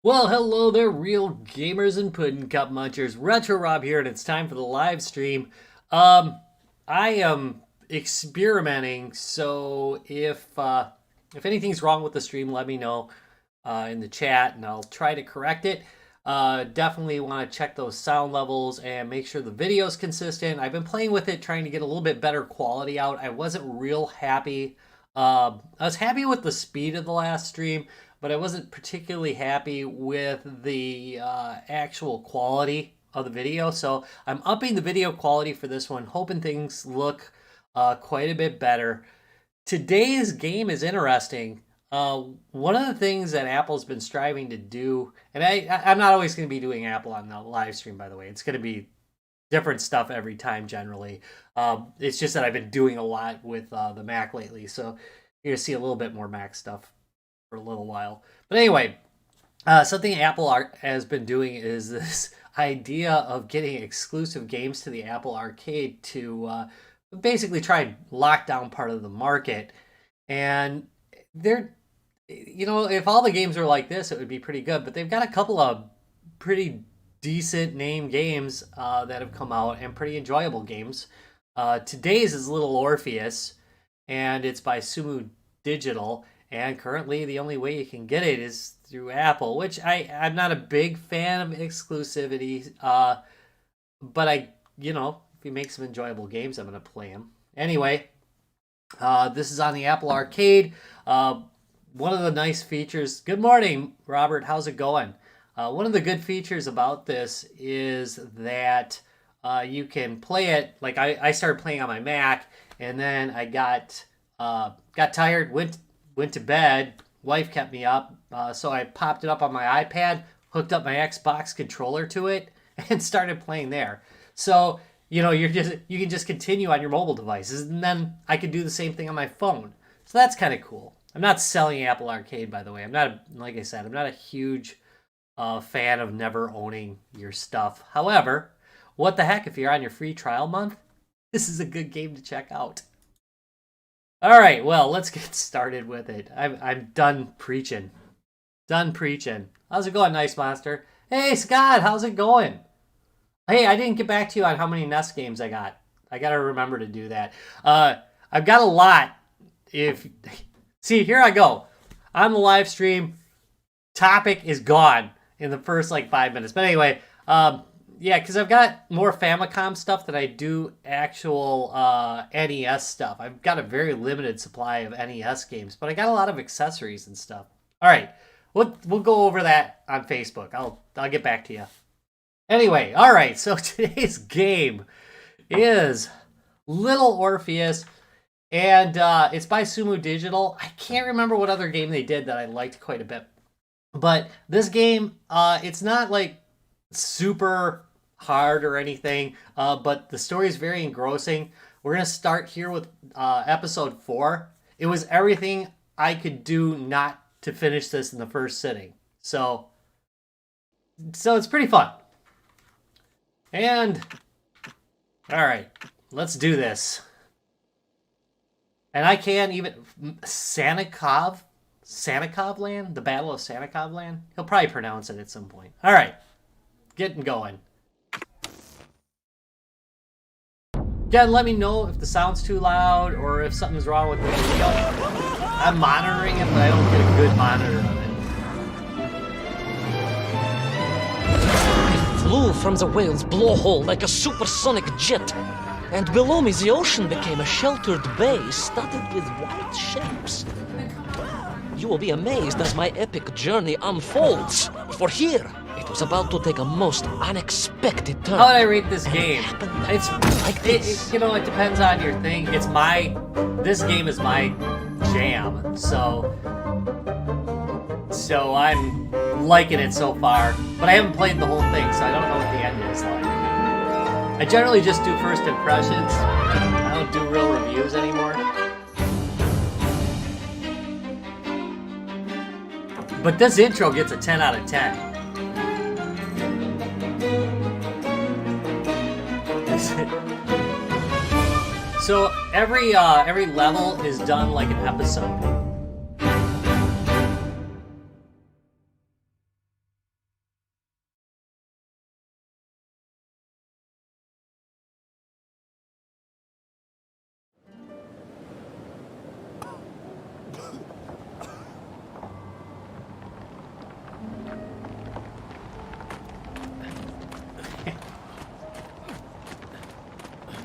Well, hello there, real gamers and pudding cup munchers. Retro Rob here, and it's time for the live stream. I am experimenting, so if anything's wrong with the stream, let me know in the chat, and I'll try to correct it. Definitely want to check those sound levels and make sure the video's consistent. I've been playing with it, trying to get a little bit better quality out. I wasn't real happy. I was happy with the speed of the last stream, but I wasn't particularly happy with the actual quality of the video. So I'm upping the video quality for this one, hoping things look quite a bit better. Today's game is interesting. One of the things that Apple's been striving to do, and I'm not always going to be doing Apple on the live stream, by the way. It's going to be different stuff every time generally. It's just that I've been doing a lot with the Mac lately, so you're going to see a little bit more Mac stuff for a little while. But anyway, something Apple has been doing is this idea of getting exclusive games to the Apple Arcade to basically try and lock down part of the market. And they're, if all the games were like this, it would be pretty good. But they've got a couple of pretty decent name games that have come out, and pretty enjoyable games. Today's is Little Orpheus, and it's by Sumu Digital. And currently, the only way you can get it is through Apple, which I'm not a big fan of exclusivity. But if you make some enjoyable games, I'm going to play them. Anyway, this is on the Apple Arcade. One of the nice features... Good morning, Robert. How's it going? One of the good features about this is that you can play it... Like, I started playing on my Mac, and then I got tired, went to bed. Wife kept me up, so I popped it up on my iPad, hooked up my Xbox controller to it, and started playing there. So you can just continue on your mobile devices, and then I can do the same thing on my phone. So that's kind of cool. I'm not selling Apple Arcade, by the way. Like I said, I'm not a huge fan of never owning your stuff. However, what the heck, if you're on your free trial month, this is a good game to check out. All right, well, let's get started with it. I'm done preaching. How's it going, Nice Monster? Hey, Scott, how's it going? Hey, I didn't get back to you on how many Nest games I got. I got to remember to do that. I've got a lot. See, here I go. On the live stream, topic is gone in the first, 5 minutes. But anyway, yeah, because I've got more Famicom stuff than I do actual NES stuff. I've got a very limited supply of NES games, but I got a lot of accessories and stuff. All right, we'll go over that on Facebook. I'll get back to you. Anyway, all right, so today's game is Little Orpheus, and it's by Sumu Digital. I can't remember what other game they did that I liked quite a bit. But this game, it's not super hard or anything, but the story is very engrossing. We're going to start here with episode 4. It was everything I could do not to finish this in the first sitting. So it's pretty fun. And, all right, let's do this. And I can't even... Sannikov Land? The Battle of Sannikov Land? He'll probably pronounce it at some point. All right. Getting going. Again, let me know if the sound's too loud or if something's wrong with the video. I'm monitoring it, but I don't get a good monitor of it. I flew from the whale's blowhole like a supersonic jet, and below me the ocean became a sheltered bay studded with white shapes. You will be amazed as my epic journey unfolds, for here it was about to take a most unexpected turn. How would I rate this game? It's like this. It depends on your thing. This game is my jam, so I'm liking it so far. But I haven't played the whole thing, so I don't know what the end is like. I generally just do first impressions. I don't do real reviews anymore. But this intro gets a 10 out of 10. So every level is done like an episode.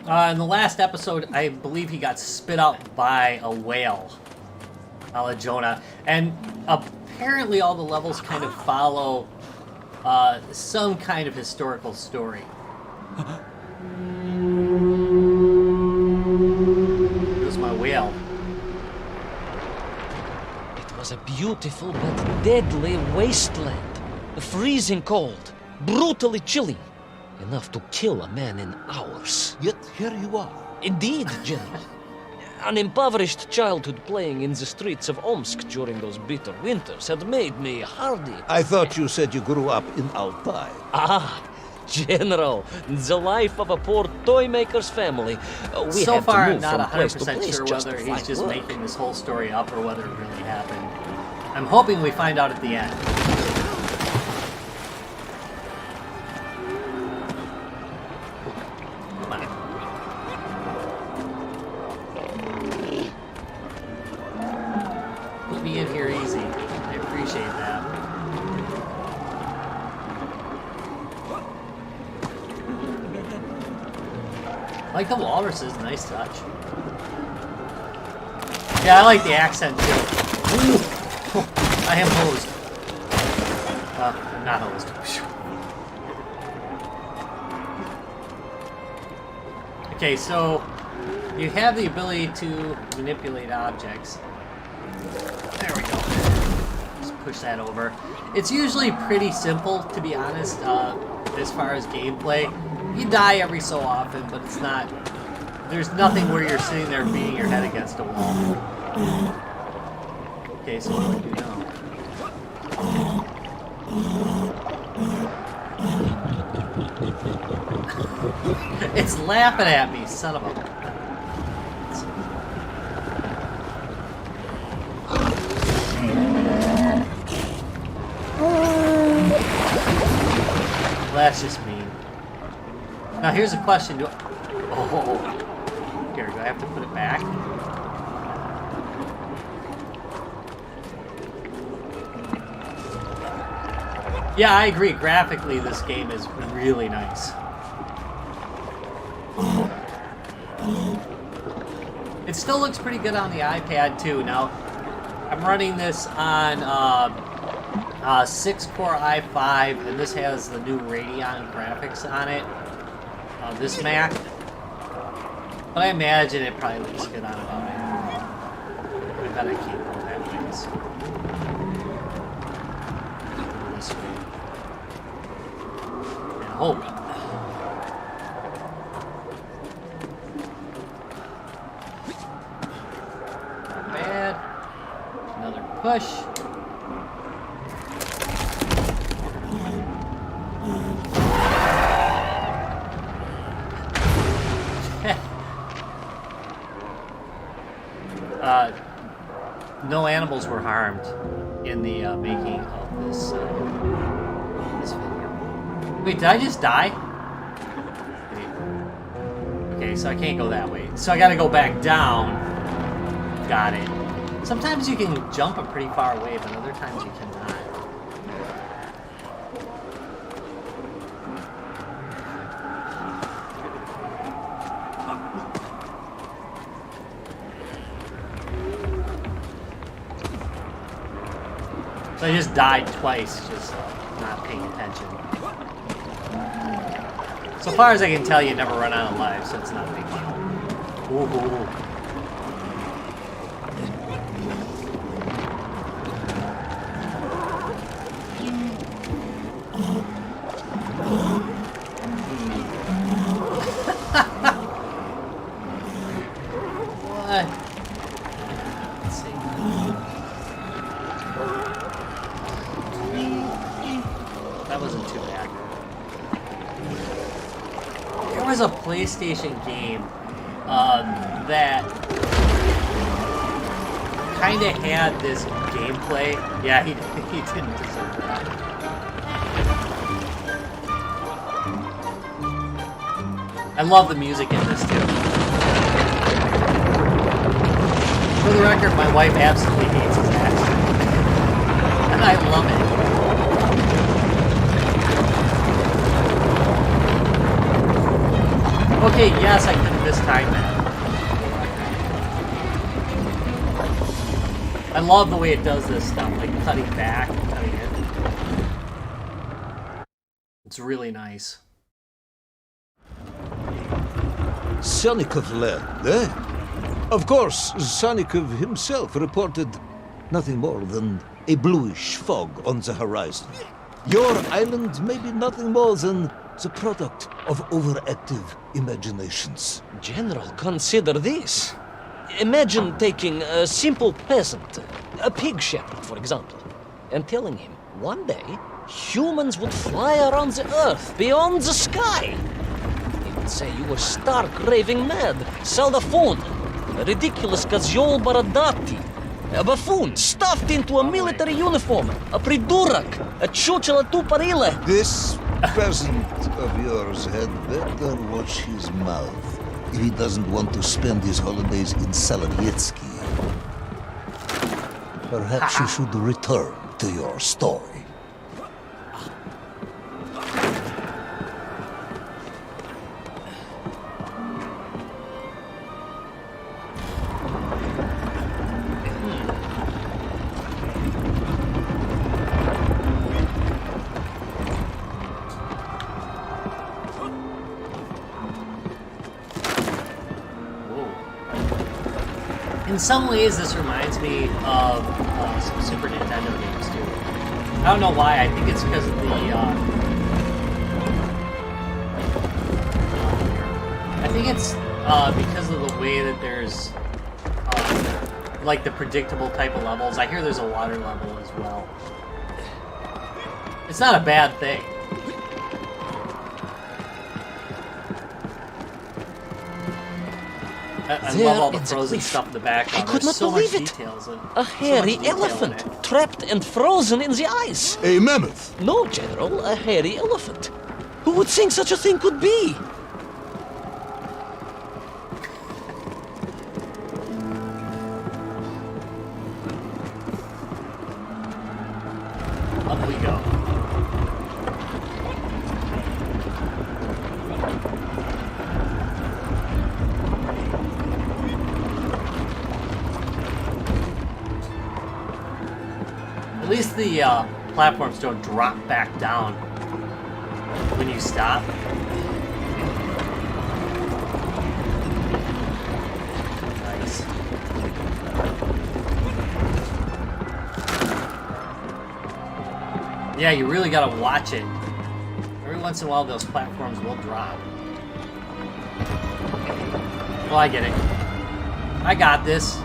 In the last episode, I believe he got spit out by a whale, a la Jonah. And apparently all the levels kind of follow some kind of historical story. Here's my whale. It was a beautiful but deadly wasteland. Freezing cold, brutally chilly. Enough to kill a man in hours. Yet here you are. Indeed, General. An impoverished childhood playing in the streets of Omsk during those bitter winters had made me hardy. I thought you said you grew up in Altai. Ah, General, the life of a poor toy maker's family. We So had far, to I'm move not from place to 100% place sure just whether to he's find just work. making this whole story up or whether it really happened. I'm hoping we find out at the end. Come on. Put me in here easy. I appreciate that. I like the walruses, nice touch. Yeah, I like the accent too. Ooh. I am hosed. I'm not hosed. Okay, so you have the ability to manipulate objects. There we go. Just push that over. It's usually pretty simple, to be honest, as far as gameplay. You die every so often, but it's not... There's nothing where you're sitting there beating your head against a wall. Okay, so what do we do now? It's laughing at me, son of a... Well, that's just mean. Now here's a question. Here, do I have to put it back? Yeah, I agree. Graphically, this game is really nice. It still looks pretty good on the iPad, too. Now, I'm running this on 6-core i5, and this has the new Radeon graphics on it. This Mac. But I imagine it probably looks good on about it. I bet I can't go that way. So. This way. And hope. Not bad. Another push. No animals were harmed in the making of this video. Wait, did I just die? Wait. Okay, so I can't go that way. So I gotta go back down. Got it. Sometimes you can jump a pretty far away, but other times you cannot. So I just died twice, just not paying attention. So far as I can tell, you never run out of lives, so it's not a big deal. Ooh. What? Let's see. That wasn't too bad. There was a PlayStation game that kind of had this gameplay. Yeah, he didn't deserve that. I love the music in this too. For the record, my wife absolutely hates his accent. And I love it. love the way it does this stuff, like cutting back and cutting in. It's really nice. Sonikov land, eh? Of course, Sonikov himself reported nothing more than a bluish fog on the horizon. Your island may be nothing more than the product of overactive imaginations. General, consider this. Imagine taking a simple peasant, a pig shepherd, for example, and telling him one day humans would fly around the earth beyond the sky. He would say you were stark raving mad, Saldaphone, a ridiculous Kazyol Baradati, a buffoon stuffed into a military uniform, a pridurak, a chuchela tuparile. This peasant of yours had better watch his mouth if he doesn't want to spend his holidays in Salonietsky. Perhaps you should return to your story. In some ways, this reminds me of some Super Nintendo games too. I don't know why. I think it's because of the. I think it's because of the way that there's like the predictable type of levels. I hear there's a water level as well. It's not a bad thing. I love all the frozen stuff in the background. I could not so believe much it. Details and A hairy so much detail in elephant, it. trapped and frozen in the ice. A mammoth! No, General, a hairy elephant. Who would think such a thing could be? Up we go. At least the platforms don't drop back down when you stop. Nice. Yeah, you really gotta watch it. Every once in a while, those platforms will drop. Well, I get it. I got this.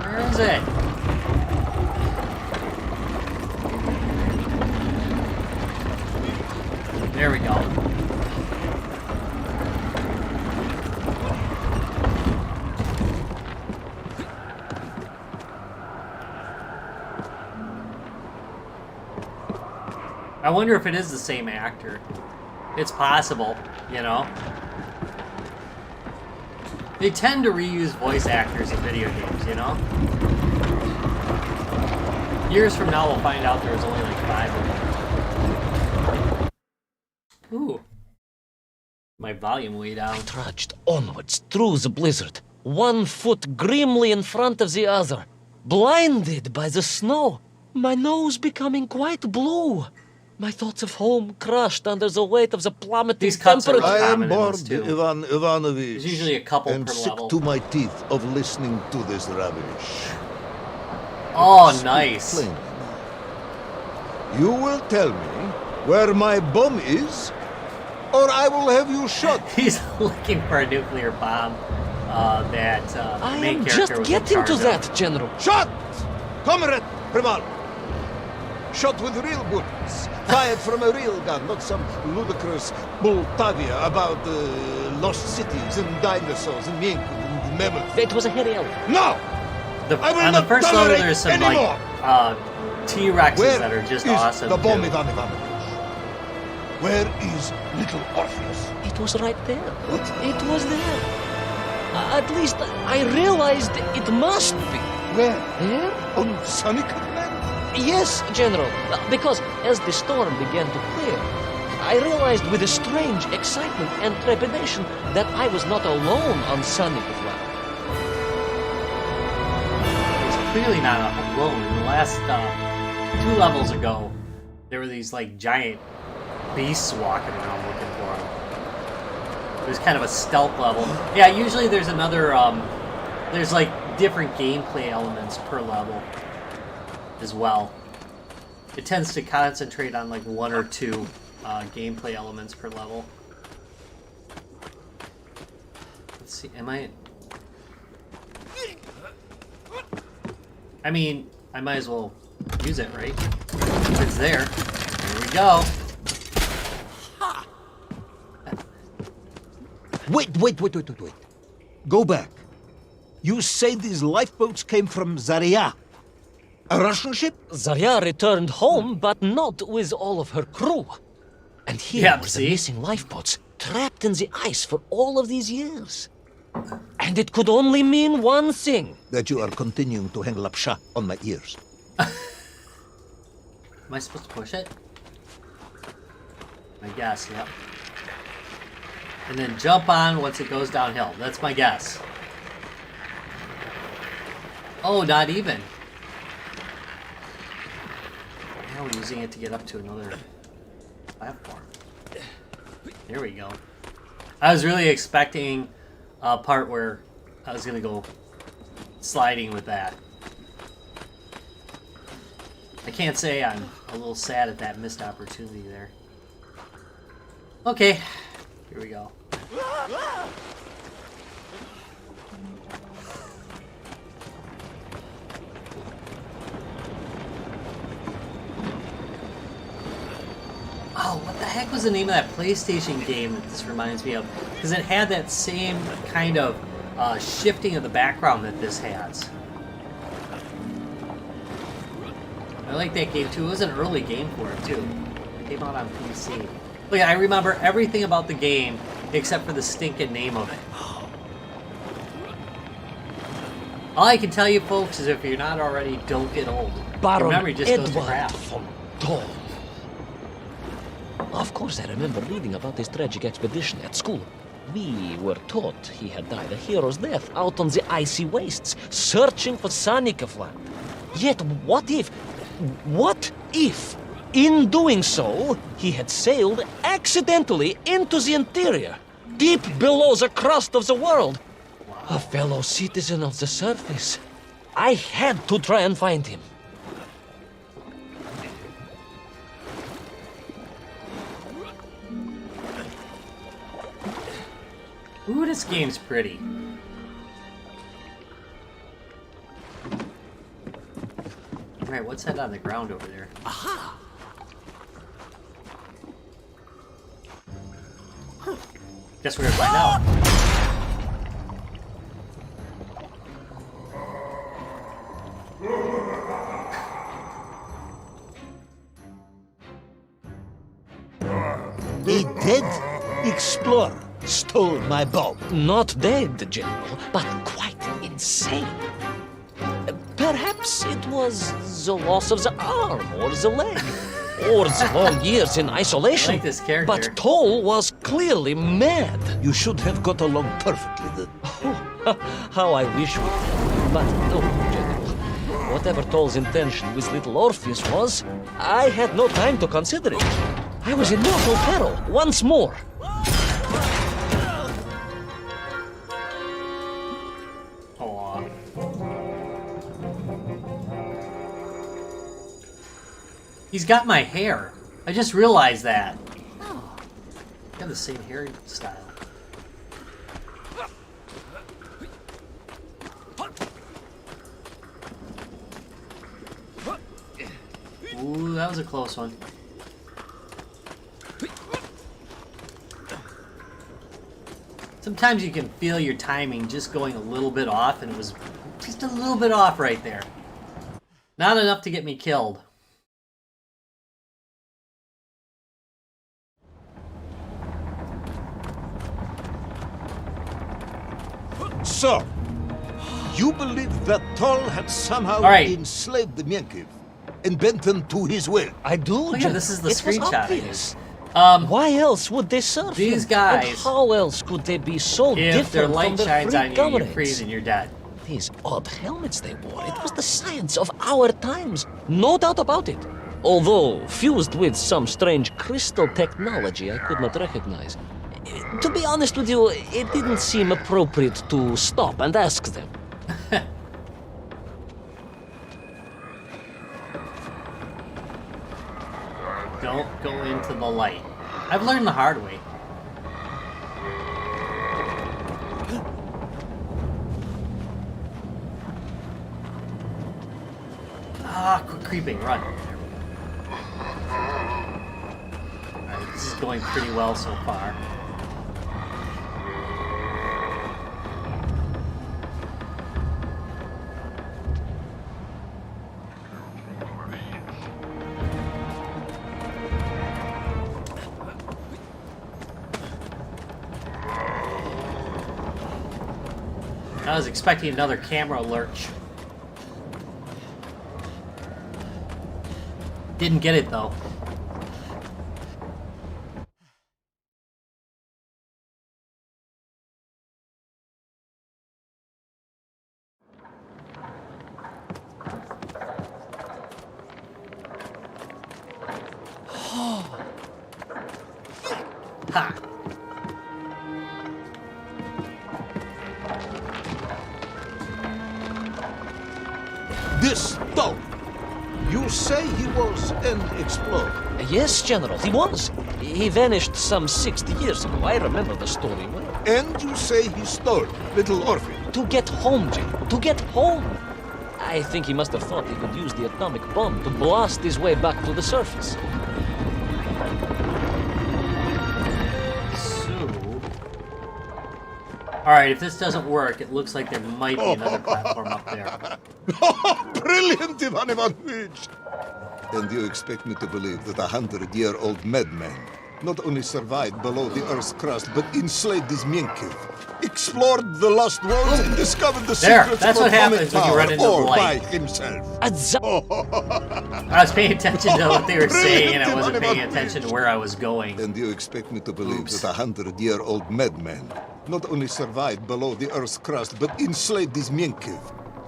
Where is it? There we go. I wonder if it is the same actor. It's possible, you know? They tend to reuse voice actors in video games, you know? Years from now, we'll find out there was only like 5 of them. Ooh. My volume way down. I trudged onwards through the blizzard, one foot grimly in front of the other, blinded by the snow, my nose becoming quite blue. My thoughts of home crushed under the weight of the plummeting These cuts are temperature. I am common in bored, this too. Ivan Ivanovich. There's usually a couple and per sick level. to my teeth of listening to this rubbish. Oh, Speak nice. plainly. You will tell me where my bomb is, or I will have you shot. He's looking for a nuclear bomb that I main am character just was in getting to charge of. that, General. Shot! Comrade Primal! Shot with real bullets, fired from a real gun, not some ludicrous Bultavia about lost cities and dinosaurs and mink and mammoth. It was a hairy elephant. No! I will On the not first level, tolerate there's some anymore. like T-Rexes that are just awesome, the bomb too. Ivan Ivanovich? Where is Little Orpheus? It was right there. What? It was there. At least I realized it must be. Where? There? On Sunnycliff? Yes, General. Because as the storm began to clear, I realized with a strange excitement and trepidation that I was not alone on Sunnycliff. Clearly not alone. In the last 2 levels ago, there were these like giant beasts walking around looking for him. It was kind of a stealth level. Yeah, usually there's another, there's like different gameplay elements per level as well. It tends to concentrate on like 1 or 2 gameplay elements per level. Let's see, I mean, I might as well use it, right? If it's there. Here we go. Wait. Go back. You say these lifeboats came from Zarya? A Russian ship? Zarya returned home, but not with all of her crew. And here were the missing lifeboats, trapped in the ice for all of these years. And it could only mean one thing. That you are continuing to hang lapsha on my ears. Am I supposed to push it? I guess, yep. And then jump on once it goes downhill. That's my guess. Oh, not even. Now we're using it to get up to another platform. There we go. I was really expecting a part where I was gonna go sliding with that. I can't say I'm a little sad at that missed opportunity there. Okay, here we go. Oh, what the heck was the name of that PlayStation game that this reminds me of? Because it had that same kind of shifting of the background that this has. I like that game too. It was an early game for it too. It came out on PC. Look, I remember everything about the game except for the stinking name of it. All I can tell you, folks, is if you're not already, don't get old. Your memory just goes to crap. Von Thol. Of course, I remember reading about his tragic expedition at school. We were taught he had died a hero's death out on the icy wastes, searching for Sunnycliff land. Yet, what if, in doing so, he had sailed accidentally into the interior, deep below the crust of the world? A fellow citizen of the surface. I had to try and find him. Ooh, this game's pretty. Alright, what's that on the ground over there? Aha! Guess we're gonna find out. A dead explorer stole my bow. Not dead, General, but quite insane. Perhaps it was the loss of the arm or the leg, or the long years in isolation. I like this character. But Toll was clearly mad. You should have got along perfectly then. Oh, how I wish we had. But no, General. Whatever Toll's intention with Little Orpheus was, I had no time to consider it. I was in mortal peril once more. Aw. He's got my hair. I just realized that. Oh, you have the same hairstyle. Ooh, that was a close one. Sometimes you can feel your timing just going a little bit off, and it was just a little bit off right there. Not enough to get me killed. So, you believe that Tol had somehow right. enslaved the Mienkiv and bent them to his will? I do, Look at General. this is the It was screenshot. obvious. Why else would they serve These him? guys, And how else could they be so if their different from light their shines free on you, you're comrades? freezing, you're dead. These odd helmets they wore, it was the science of our times. No doubt about it. Although fused with some strange crystal technology I could not recognize. To be honest with you, it didn't seem appropriate to stop and ask them. Don't go into the light. I've learned the hard way. Ah, quit creeping, run. Alright, this is going pretty well so far. I was expecting another camera lurch. Didn't get it though. Ha! This Tol, you say he was an explorer. Yes, General, he was. He vanished some 60 years ago. I remember the story well. And you say he stole Little Orpheus. To get home, General. To get home. I think he must have thought he could use the atomic bomb to blast his way back to the surface. Alright, if this doesn't work, it looks like there might be another platform up there. Brilliant, Ivan Ivanovich! And you expect me to believe that 100-year-old madman not only survived below the Earth's crust, but enslaved his Mienkiv, explored the lost worlds, and discovered the secrets that's of what atomic happens when you power, run into all light. by himself. I was paying attention to what they were saying, and I wasn't paying attention to where I was going. And you expect me to believe Oops. that 100-year-old madman not only survived below the Earth's crust, but enslaved his Mienkiv,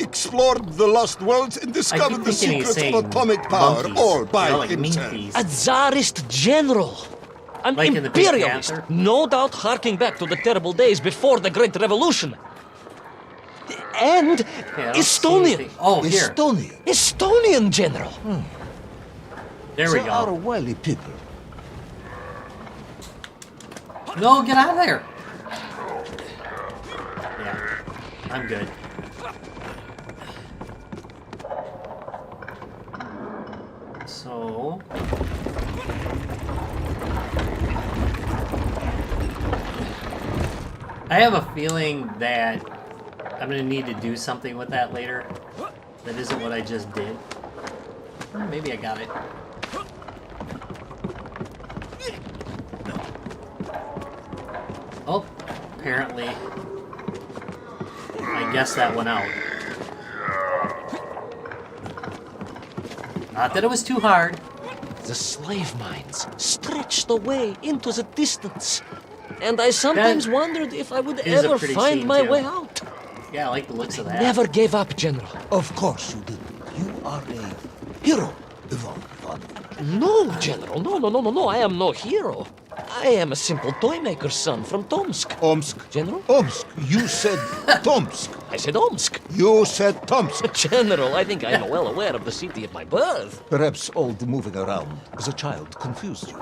explored the lost worlds, and discovered the thinking he's secrets of saying atomic power, monkeys. all by They're like himself. minkies. A Tsarist general. An Like in the Big imperialist. Panther? No doubt harking back to the terrible days before the Great Revolution. And Yeah, I don't see Estonian. anything. Oh, here. Estonia. Estonian general. There we They are go. wily people. No, get out of there! Yeah, I'm good. So... I have a feeling that I'm gonna need to do something with that later. That isn't what I just did. Well, maybe I got it. Oh, apparently. I guess that went out. Not that it was too hard. The slave mines stretched away into the distance. And I sometimes wondered if I would is a ever pretty find scene, my too. way out. Yeah, I like the looks of that. Never gave up, General. Of course you did. You are a hero, Ivan Ivanovich. No, General. No. I am no hero. I am a simple toy maker's son from Tomsk. Omsk. General? Omsk. You said Tomsk. I said Omsk. You said Tomsk. General, I think I am well aware of the city of my birth. Perhaps all the moving around as a child confused you.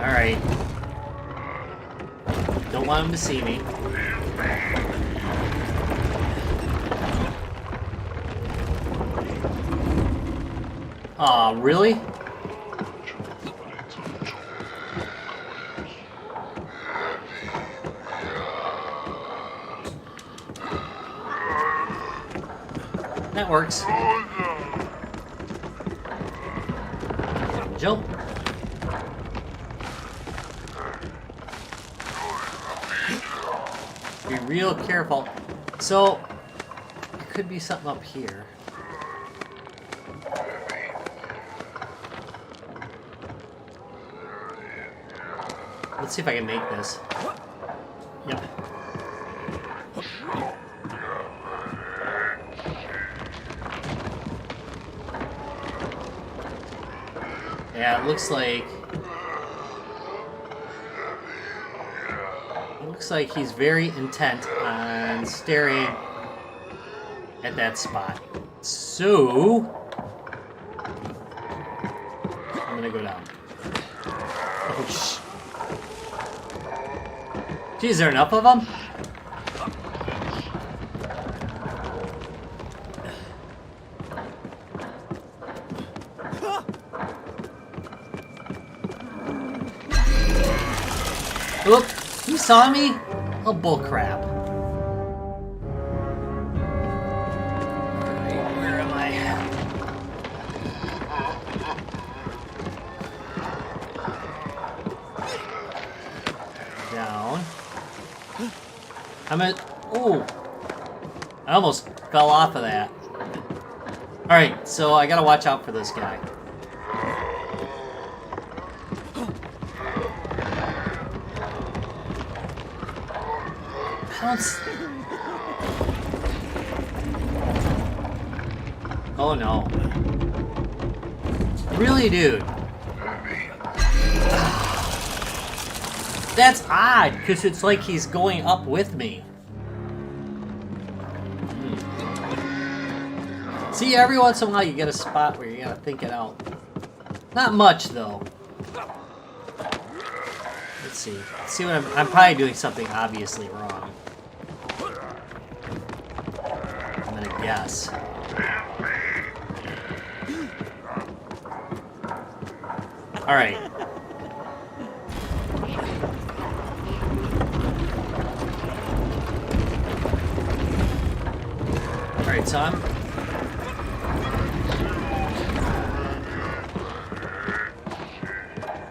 Alright. Don't want him to see me. Aw, really? That works. jump. Be real careful. So, there could be something up here. Let's see if I can make this. Yep. Yeah, it looks like he's very intent on staring at that spot. So I'm gonna go down. Oh shh. Gee, is there enough of them? Oop, you saw me? Oh, bullcrap. Alright, where am I? Down. I'm at. Ooh. I almost fell off of that. Alright, so I gotta watch out for this guy. Oh no. Really, dude? That's odd, because it's like he's going up with me. See, every once in a while you get a spot where you gotta think it out. Not much, though. Let's see. Let's see what I'm probably doing something obviously wrong. I'm gonna guess. Alright. Alright, Tom.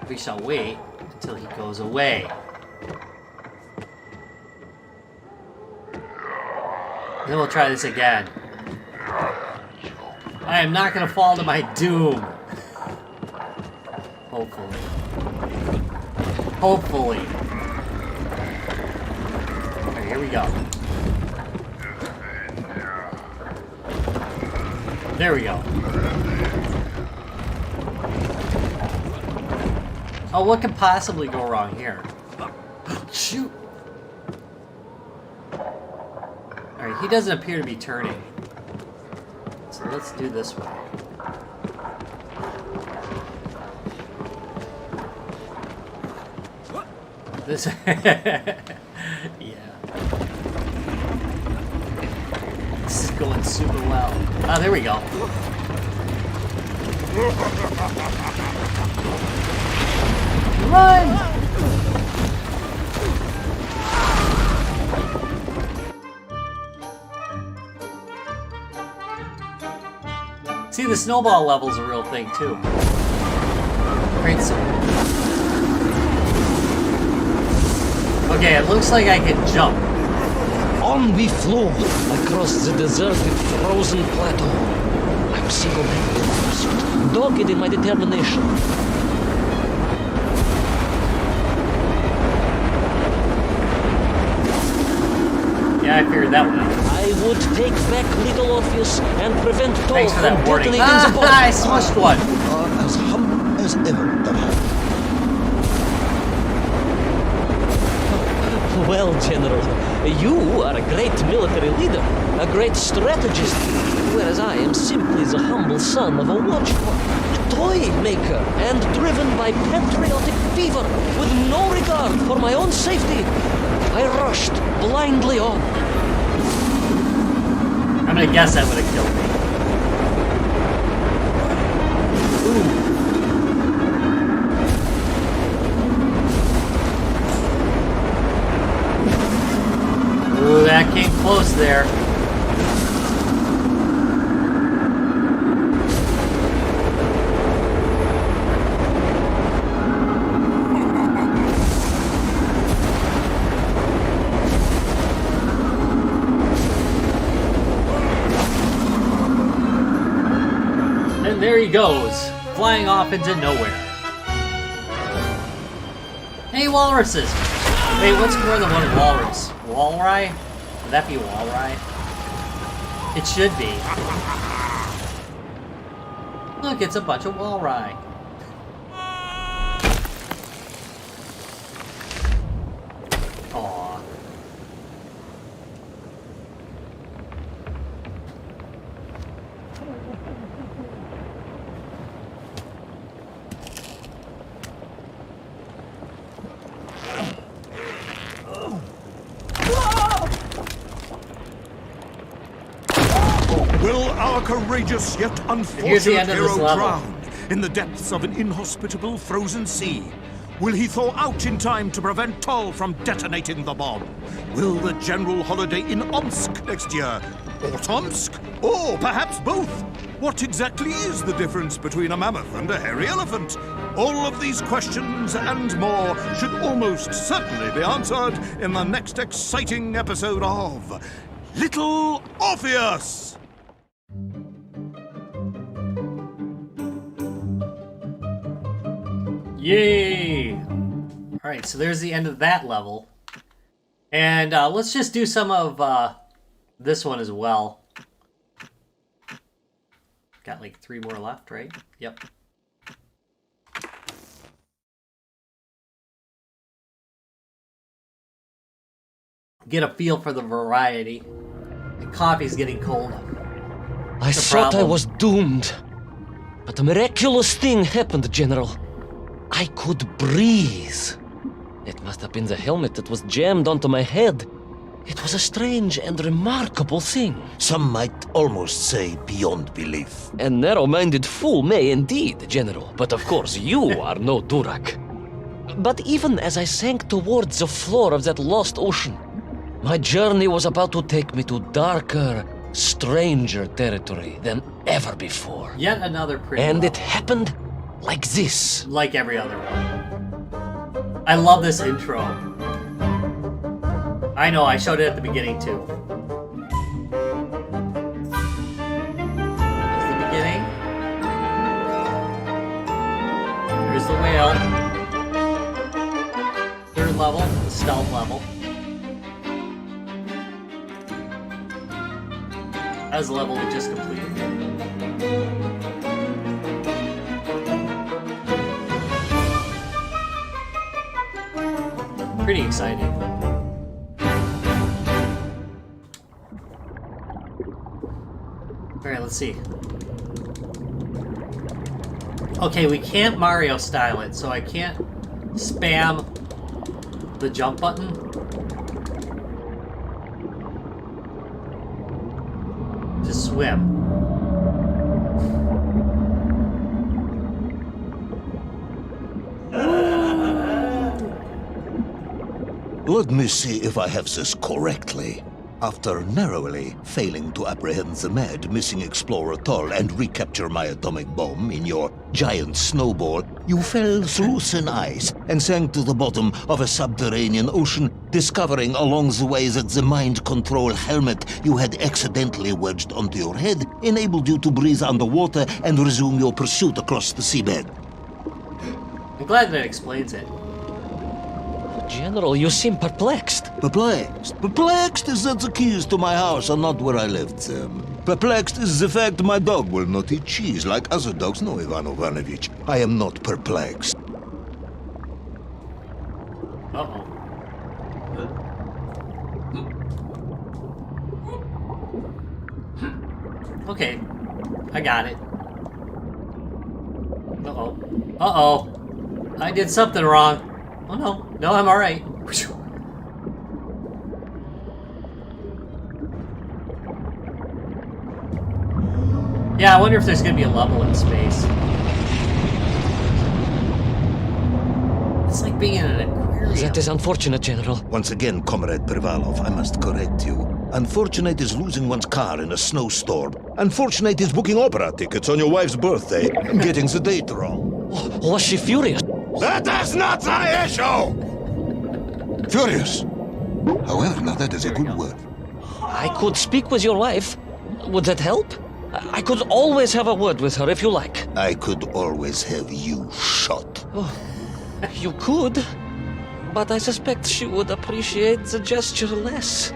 We shall wait until he goes away. Then we'll try this again. I am not gonna fall to my doom. Hopefully. Hopefully. Alright, here we go. There we go. Oh, what could possibly go wrong here? Shoot! Alright, he doesn't appear to be turning. So let's do this way. This... yeah. This is going super well. Oh, there we go. Run! See, the snowball level's a real thing, too. Great, so... Okay, it looks like I can jump. On we flew across the deserted, frozen plateau. I was single-handed in my pursuit, dogged in my determination. Yeah, I figured that one out. I would take back Little Orpheus and prevent Toll Thanks for from that warning. detonating the bomb. I smushed one. As humble as ever, Dad. Well, General, you are a great military leader, a great strategist, whereas I am simply the humble son of a watchman, a toy maker, and driven by patriotic fever with no regard for my own safety. I rushed blindly on. I'm gonna guess that would have killed me. Ooh, that came close there. there he goes, flying off into nowhere. Hey, walruses! Wait, what's more than one walrus? Walry? Would that be walry? It should be. Look, it's a bunch of walry. Aww. Will our courageous yet Here's the unfortunate end of this hero level. drown in the depths of an inhospitable frozen sea? Will he thaw out in time to prevent Toll from detonating the bomb? Will the general holiday in Omsk next year? Or Tomsk? Or perhaps both? What exactly is the difference between a mammoth and a hairy elephant? All of these questions and more should almost certainly be answered in the next exciting episode of Little Orpheus! Yay! Alright, so there's the end of that level. And let's just do some of this one as well. Got like 3 more left, right? Yep. Get a feel for the variety. The coffee's getting cold. I thought I was doomed. But a miraculous thing happened, General. I could breathe. It must have been the helmet that was jammed onto my head. It was a strange and remarkable thing. Some might almost say beyond belief. A narrow-minded fool may indeed, General. But of course, you are no Durak. But even as I sank towards the floor of that lost ocean, my journey was about to take me to darker, stranger territory than ever before. Yet another pretty And level. it happened like this. Like every other one. I love this intro. I know, I showed it at the beginning too. That's the beginning. Here's the whale. 3rd level, the stealth level. As the level we just completed. Pretty exciting. Alright, let's see. Okay, we can't Mario style it, so I can't spam the jump button. To swim. Let me see if I have this correctly. After narrowly failing to apprehend the mad missing explorer Toll and recapture my atomic bomb in your giant snowball, you fell through thin ice and sank to the bottom of a subterranean ocean, discovering along the way that the mind control helmet you had accidentally wedged onto your head enabled you to breathe underwater and resume your pursuit across the seabed. I'm glad that explains it. General, you seem perplexed. Perplexed? Perplexed is that the keys to my house are not where I left them. Perplexed is the fact my dog will not eat cheese like other dogs. No, Ivan Ivanovich, I am not perplexed. Uh-oh. Okay, I got it. Uh-oh. Uh-oh. I did something wrong. Oh no. No, I'm alright. Yeah, I wonder if there's gonna be a level in space. It's like being in an aquarium. That is unfortunate, General. Once again, Comrade Privalov, I must correct you. Unfortunate is losing one's car in a snowstorm. Unfortunate is booking opera tickets on your wife's birthday and getting the date wrong. Was she furious? That is not the issue! Furious. However, now that is a good word. I could speak with your wife. Would that help? I could always have a word with her if you like. I could always have you shot. You could, but I suspect she would appreciate the gesture less.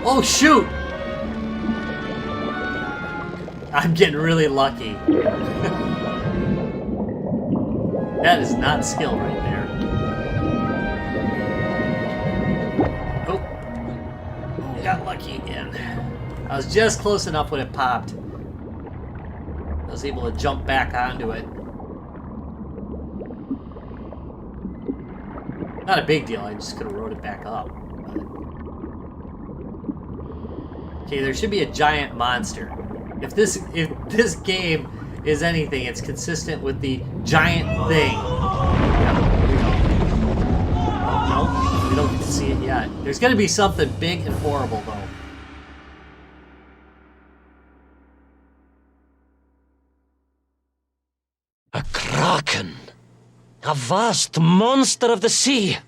Oh, shoot! I'm getting really lucky. That is not skill right there. Oh. Got lucky again. I was just close enough when it popped. I was able to jump back onto it. Not a big deal, I just could have rode it back up. Okay, there should be a giant monster. If this game is anything, it's consistent with the giant thing. Yeah, here we go. Oh, no, we don't get to see it yet. There's gonna be something big and horrible, though. A kraken. A vast monster of the sea.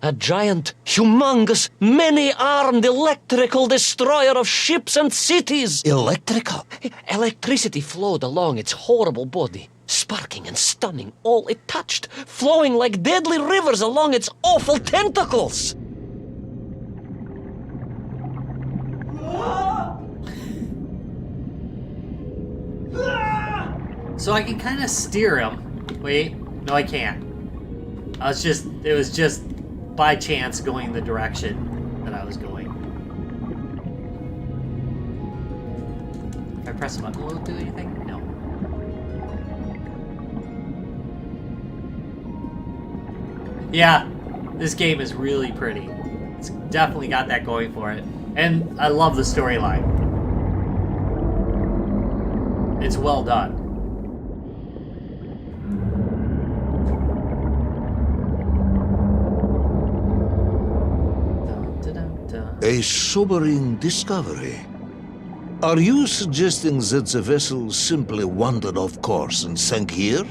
A giant, humongous, many-armed electrical destroyer of ships and cities. Electrical? Electricity flowed along its horrible body, sparking and stunning all it touched, flowing like deadly rivers along its awful tentacles. So I can kind of steer him. Wait, no I can't. It was just by chance going the direction that I was going. If I press a button, will it do anything? No. Yeah, this game is really pretty. It's definitely got that going for it. And I love the storyline. It's well done. A sobering discovery. Are you suggesting that the vessel simply wandered off course and sank here?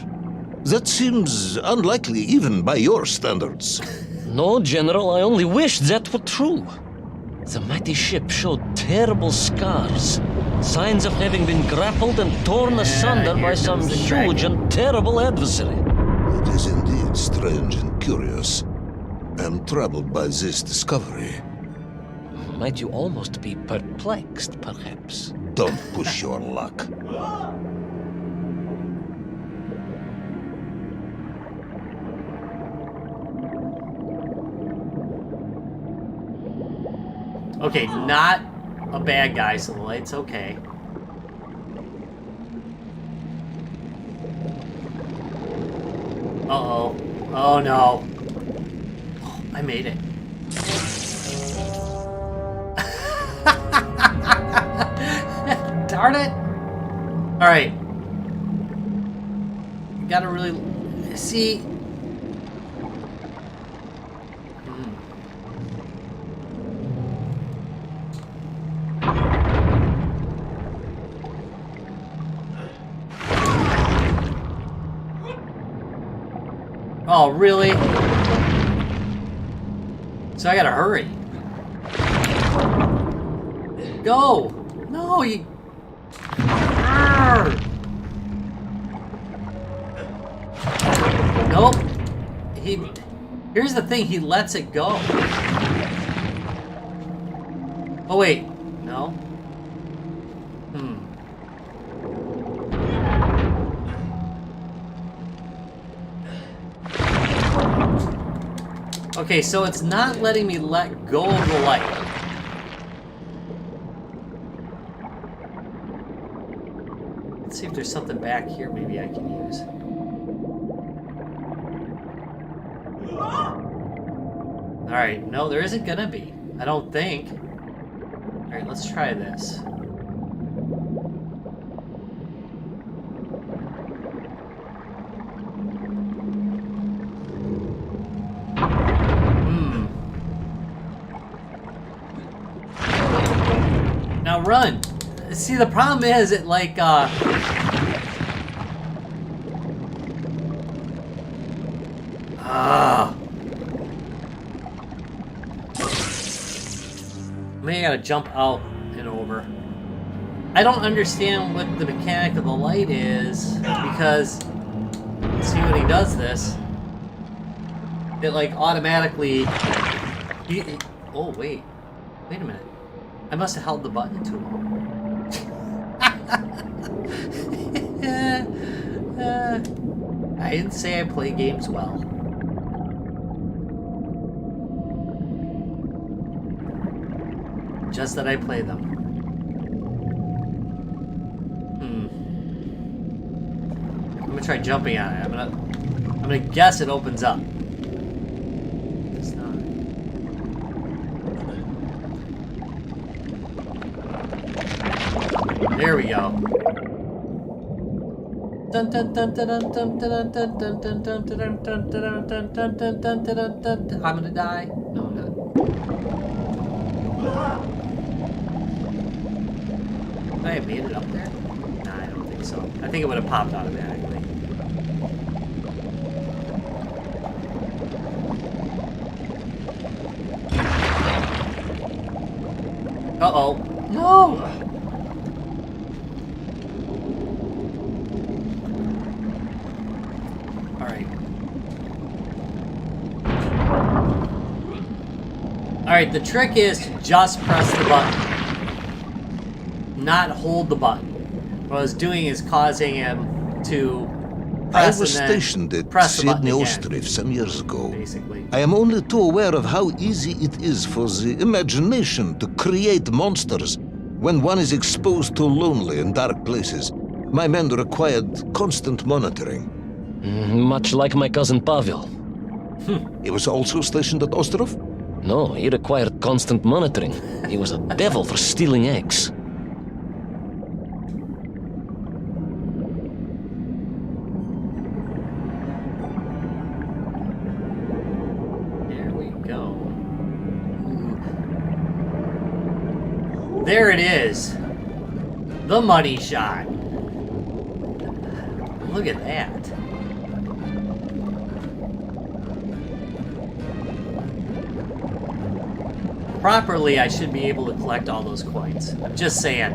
That seems unlikely even by your standards. No, General, I only wish that were true. The mighty ship showed terrible scars, signs of having been grappled and torn asunder by some huge and terrible adversary. It is indeed strange and curious. I am troubled by this discovery. Might you almost be perplexed, perhaps? Don't push your luck. Okay, not a bad guy, so the light's okay. Uh-oh. Oh, no. Oh, I made it. Darn it! Alright. You gotta really... See... Oh, really? So I gotta hurry. Go! No, you... Arrgh. Nope. Here's the thing, he lets it go. Oh, wait. No? Okay, so it's not letting me let go of the light. Let's see if there's something back here maybe I can use. Alright, no, there isn't gonna be. I don't think. Alright, let's try this. Now run! See, the problem is it like, maybe I gotta jump out and over. I don't understand what the mechanic of the light is, because see when he does this, it like automatically. Oh wait a minute! I must have held the button too long. I didn't say I play games well. Just that I play them. I'm gonna try jumping on it. I'm gonna guess it opens up. It's not. There we go. I'm gonna die. No, I'm not. Would I have made it up there? Nah, I don't think so. I think it would have popped automatically. Uh-oh. No! Alright, the trick is to just press the button. Not hold the button. What I was doing is causing him to press I was and then stationed at press the button Sydney again, Ostrov some years ago. basically. I am only too aware of how easy it is for the imagination to create monsters when one is exposed to lonely and dark places. My men required constant monitoring. Much like my cousin Pavel. He was also stationed at Ostrov? No, he required constant monitoring. He was a devil for stealing eggs. There we go. There it is. The money shot. Look at that. Properly, I should be able to collect all those coins. I'm just saying.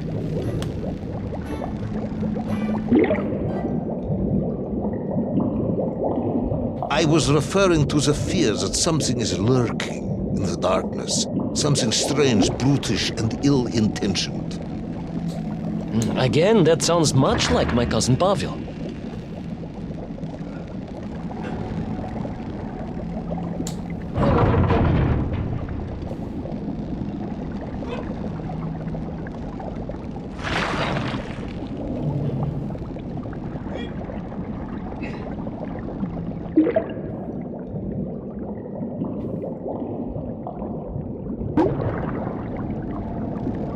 I was referring to the fear that something is lurking in the darkness. Something strange, brutish, and ill-intentioned. Again, that sounds much like my cousin Pavel.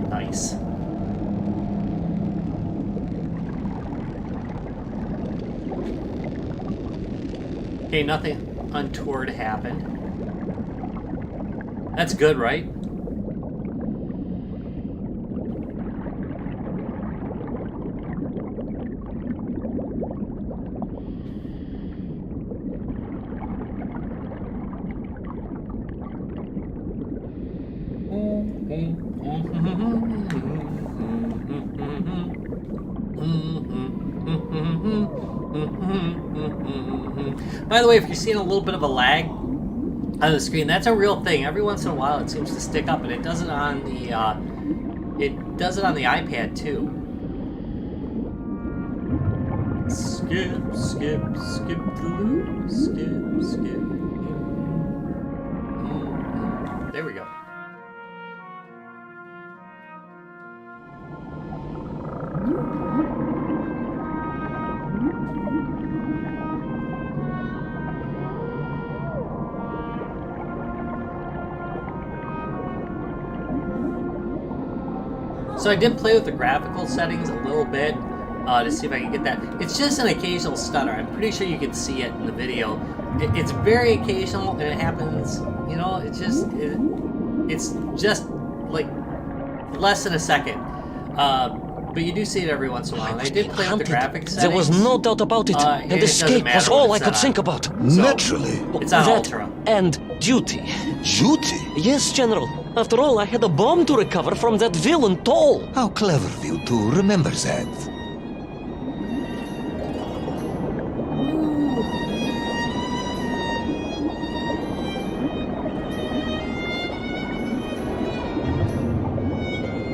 Nice. Okay, nothing untoward happened. That's good, right? By the way, if you're seeing a little bit of a lag on the screen, that's a real thing. Every once in a while, it seems to stick up, and it does it on the iPad too. Skip, skip, skip the loop. Skip, skip. There we go. So I did play with the graphical settings a little bit to see if I can get that. It's just an occasional stutter. I'm pretty sure you can see it in the video. It's very occasional, and it happens. You know, it's just like less than a second. But you do see it every once in a while. And I did play with the graphics settings. There was no doubt about it, and it doesn't escape matter was what all I it's could on. think about. Naturally. It's on That Ultra. and duty. Duty? Yes, General. After all, I had a bomb to recover from that villain Toll. How clever of you to remember that.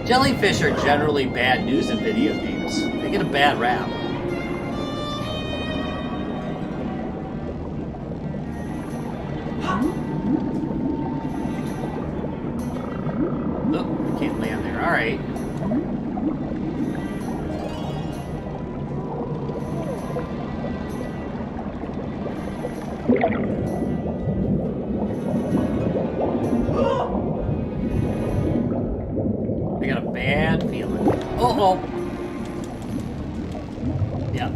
Jellyfish are generally bad news in video games. They get a bad rap. Oh, I can't land there. Alright. I got a bad feeling. Oh. Yeah.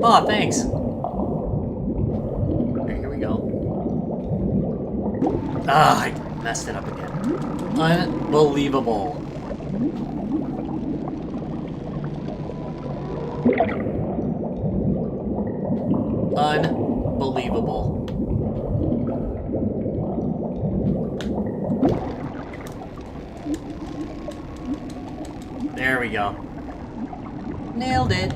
Oh, thanks. Okay, here we go. Ah, I messed it up again. Unbelievable. Unbelievable. There we go. Nailed it.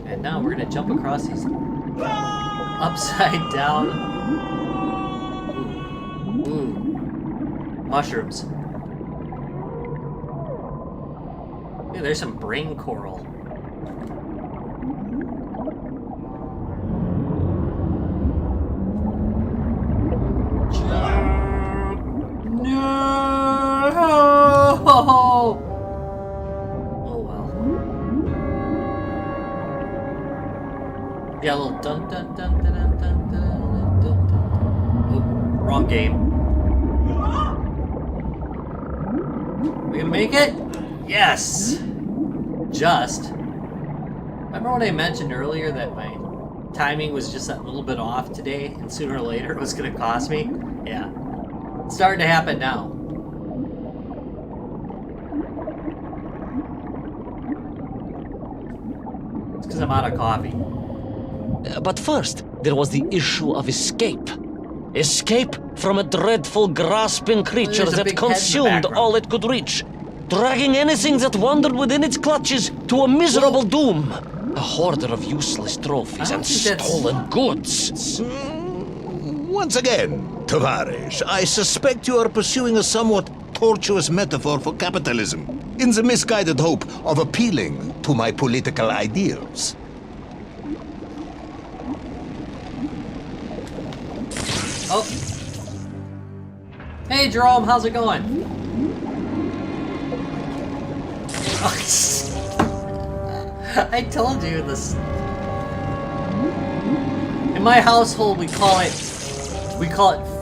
And now we're gonna jump across these upside down. Ooh. Mushrooms. Hey, there's some brain coral. Oh well. Yeah, a little dun dun dun dun dun dun dun dun. Oh, wrong game. We gonna make it? Yes. Just. Remember when I mentioned earlier that my timing was just that little bit off today, and sooner or later it was gonna cost me? Yeah. It's starting to happen now. Because I'm out of coffee. But first, there was the issue of escape. Escape from a dreadful, grasping creature There's a that big head in the consumed background. all it could reach, dragging anything that wandered within its clutches to a miserable doom. A hoarder of useless trophies I don't and think that's- stolen goods. Once again, Tavares, I suspect you are pursuing a somewhat tortuous metaphor for capitalism, in the misguided hope of appealing to my political ideals. Oh. Hey, Jerome, how's it going? I told you this. In my household, we call it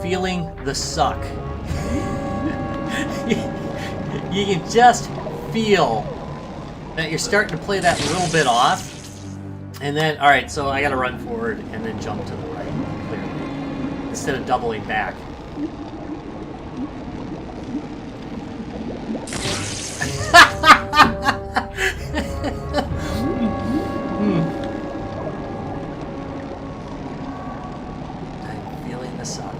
feeling the suck. You can just feel that you're starting to play that little bit off, and then, all right, so I got to run forward and then jump to the right, clearly, instead of doubling back. I'm feeling the suck.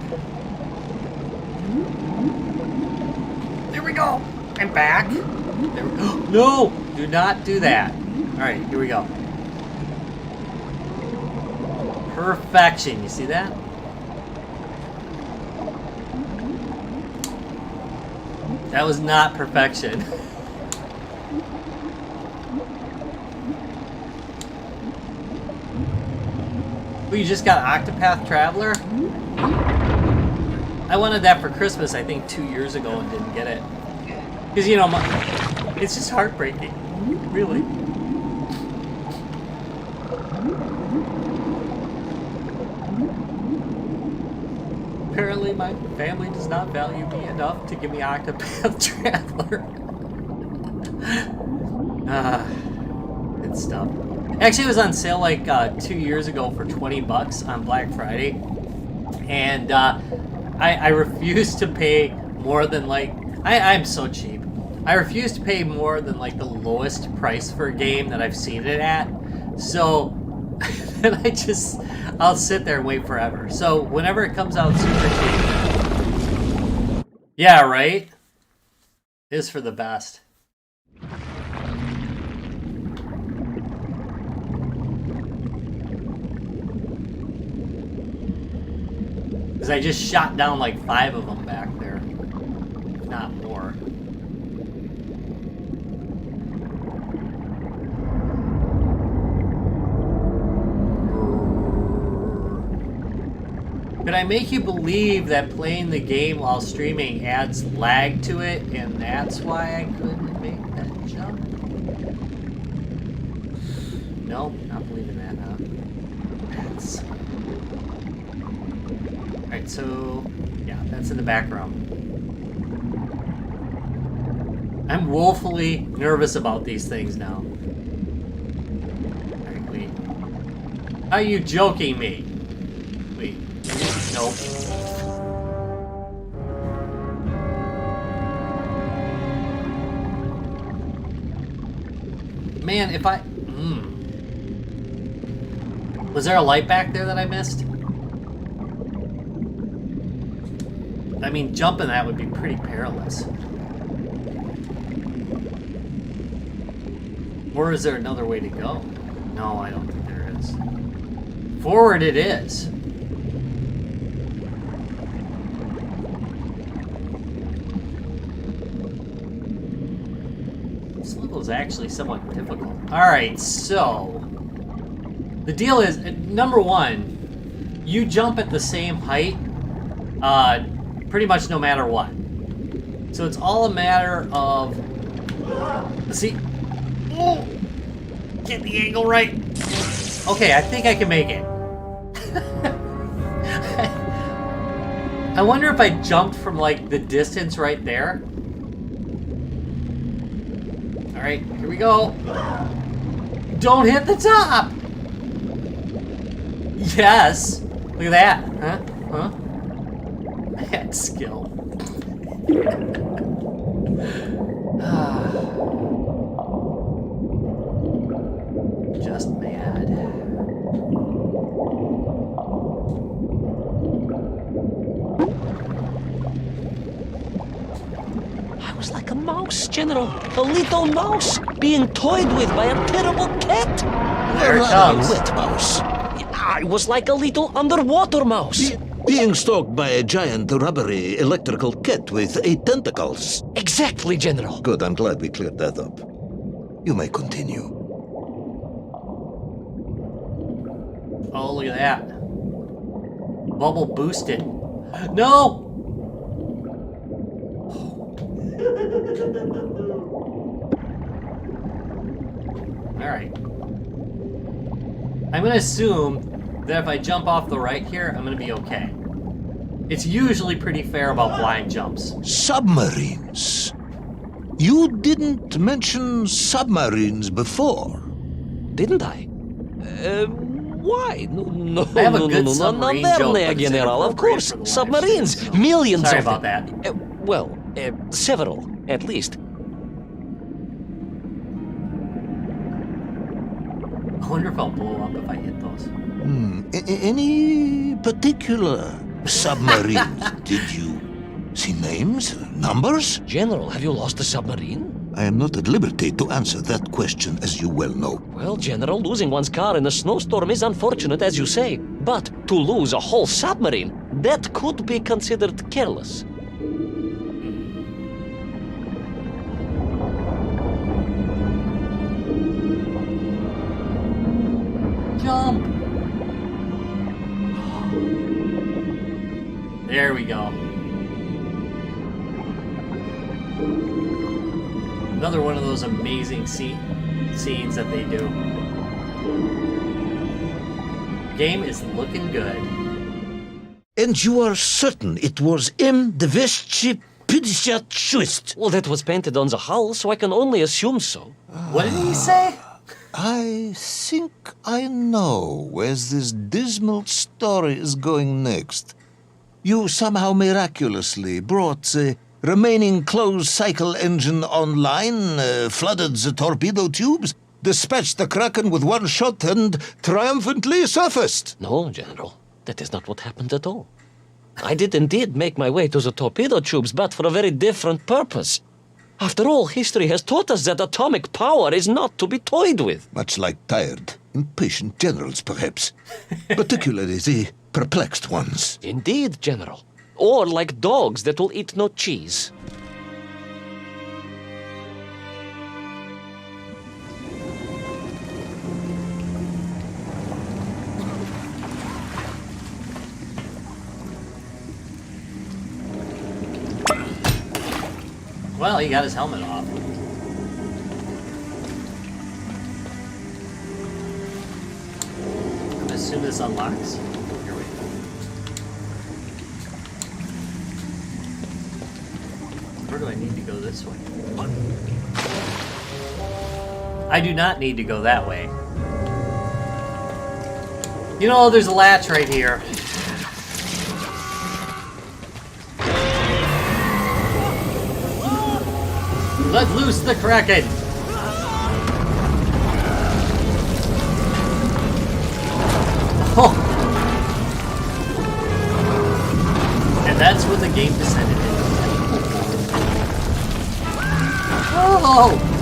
There we go. I'm back. There we go. No, do not do that. All right, here we go. Perfection. You see that? That was not perfection. Well, you just got Octopath Traveler? I wanted that for Christmas, I think 2 years ago, and didn't get it. Because, you know, it's just heartbreaking. Really. Apparently my family does not value me enough to give me Octopath Traveler. Good stuff. Actually, it was on sale like 2 years ago for $20 on Black Friday. And I refused to pay more than like I'm so cheap. I refuse to pay more than like the lowest price for a game that I've seen it at. So then I'll sit there and wait forever. So whenever it comes out super cheap. Yeah, right? It is for the best. Because I just shot down like 5 of them back there. If not more. Could I make you believe that playing the game while streaming adds lag to it, and that's why I couldn't make that jump? No, not believing that, huh? That's... Alright, so... yeah, that's in the background. I'm woefully nervous about these things now. Alright, wait. Are you joking me? Wait. Nope. Man, if I... Was there a light back there that I missed? I mean, jumping that would be pretty perilous. Or is there another way to go? No, I don't think there is. Forward it is. This level is actually somewhat difficult. Alright, so... the deal is, number one, you jump at the same height pretty much no matter what. So it's all a matter of... see? Oh, get the angle right. Okay, I think I can make it. I wonder if I jumped from like the distance right there. Alright, here we go. Don't hit the top! Yes! Look at that. Huh? Huh? I had skill. Just mad. I was like a mouse, General. A little mouse being toyed with by a terrible cat. There it comes. Wet mouse. I was like a little underwater mouse. Being stalked by a giant rubbery electrical cat with 8 tentacles. Exactly, General. Good, I'm glad we cleared that up. You may continue. Oh, look at that. Bubble boosted. No! Alright. I'm gonna assume that if I jump off the right here, I'm gonna be okay. It's usually pretty fair about blind jumps. Submarines. You didn't mention submarines before. Didn't I? Why? No, I have a good submarine joke, but Navernaire, it's General. Of inappropriate course, for the live submarines. stream, so Millions sorry of about them. that. Well, several, at least. I wonder if I'll blow up if I hit those. Any particular submarines? Did you see names, numbers? General, have you lost a submarine? I am not at liberty to answer that question, as you well know. Well, General, losing one's car in a snowstorm is unfortunate, as you say. But to lose a whole submarine, that could be considered careless. Jump! There we go. Another one of those amazing scenes that they do. Game is looking good. And you are certain it was M. de Veschi Well, that was painted on the hull, so I can only assume so. What did he say? I think I know where this dismal story is going next. You somehow miraculously brought the remaining closed cycle engine online, flooded the torpedo tubes, dispatched the Kraken with one shot, and triumphantly surfaced. No, General. That is not what happened at all. I did indeed make my way to the torpedo tubes, but for a very different purpose. After all, history has taught us that atomic power is not to be toyed with. Much like tired, impatient generals, perhaps. Particularly the perplexed ones. Indeed, General. Or like dogs that will eat no cheese. Well, he got his helmet off. I assume this unlocks. Here we go. Where do I need to go this way? I do not need to go that way. You know, there's a latch right here. Let loose the Kraken! Oh. And that's when the game descended into. Oh!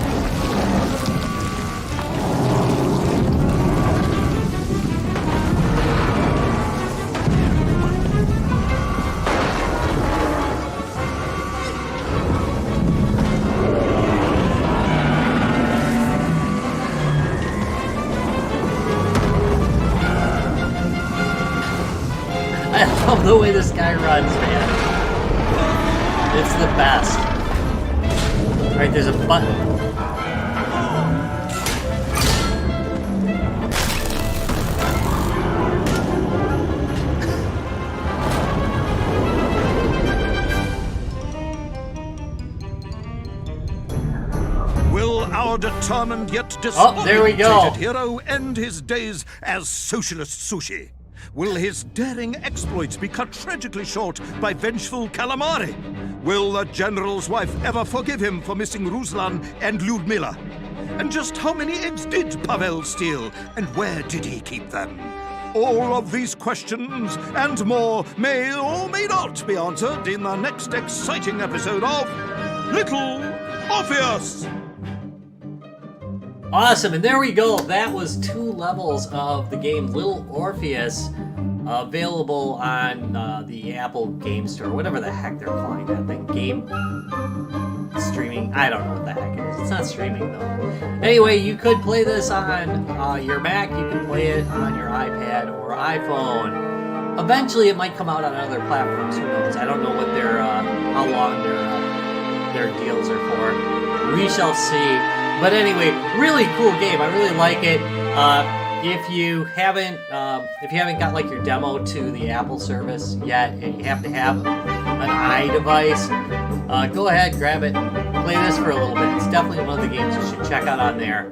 I love the way this guy runs, man. It's the best. Alright, there's a button. Will our determined yet there we go. disorientated hero end his days as socialist sushi? Will his daring exploits be cut tragically short by vengeful calamari? Will the general's wife ever forgive him for missing Ruslan and Lyudmila? And just how many eggs did Pavel steal, and where did he keep them? All of these questions and more may or may not be answered in the next exciting episode of Little Orpheus! Awesome, and there we go. That was 2 levels of the game Little Orpheus, available on the Apple Game Store, whatever the heck they're calling that thing. Game streaming? I don't know what the heck it is. It's not streaming, though. Anyway, you could play this on your Mac. You can play it on your iPad or iPhone. Eventually, it might come out on other platforms. Who knows? I don't know what their how long their deals are for. We shall see. But anyway, really cool game. I really like it. If you haven't got like your demo to the Apple service yet, and you have to have an iDevice, go ahead, grab it, play this for a little bit. It's definitely one of the games you should check out on there.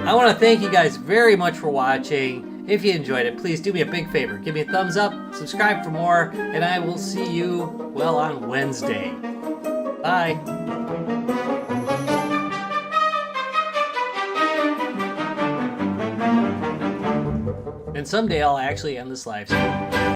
I want to thank you guys very much for watching. If you enjoyed it, please do me a big favor. Give me a thumbs up, subscribe for more, and I will see you, well, on Wednesday. Bye. And someday I'll actually end this live stream.